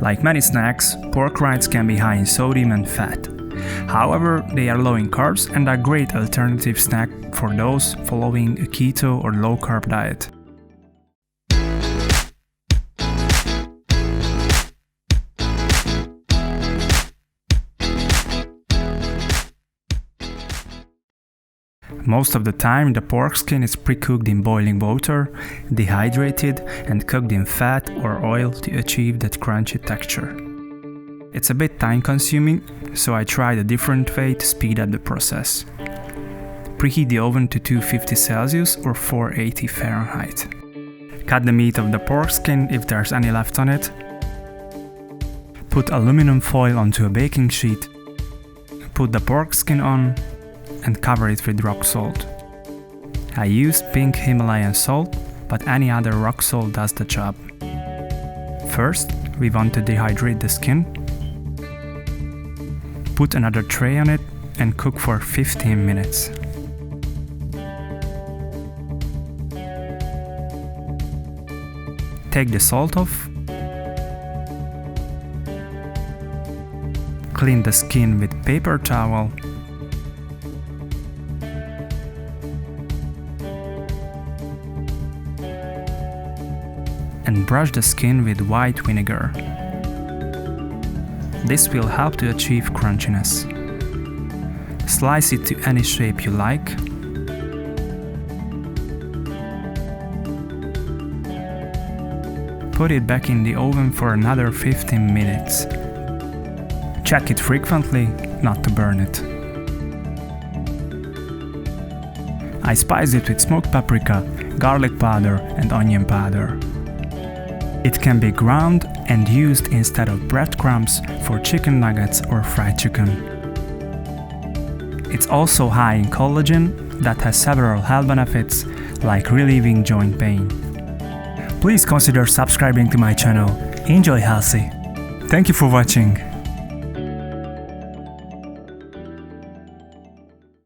Like many snacks, pork rinds can be high in sodium and fat. However, they are low in carbs and are a great alternative snack for those following a keto or low-carb diet. Most of the time, the pork skin is pre-cooked in boiling water, dehydrated, and cooked in fat or oil to achieve that crunchy texture. It's a bit time-consuming, so I tried a different way to speed up the process. Preheat the oven to 250 Celsius or 480 Fahrenheit. Cut the meat of the pork skin if there's any left on it. Put aluminum foil onto a baking sheet. Put the pork skin on and cover it with rock salt. I used pink Himalayan salt, but any other rock salt does the job. First, we want to dehydrate the skin. Put another tray on it and cook for 15 minutes. Take the salt off. Clean the skin with paper towel. And brush the skin with white vinegar. This will help to achieve crunchiness. Slice it to any shape you like. Put it back in the oven for another 15 minutes. Check it frequently, not to burn it. I spice it with smoked paprika, garlic powder, and onion powder. It can be ground and used instead of breadcrumbs for chicken nuggets or fried chicken. It's also high in collagen that has several health benefits like relieving joint pain. Please consider subscribing to my channel. Enjoy healthy. Thank you for watching.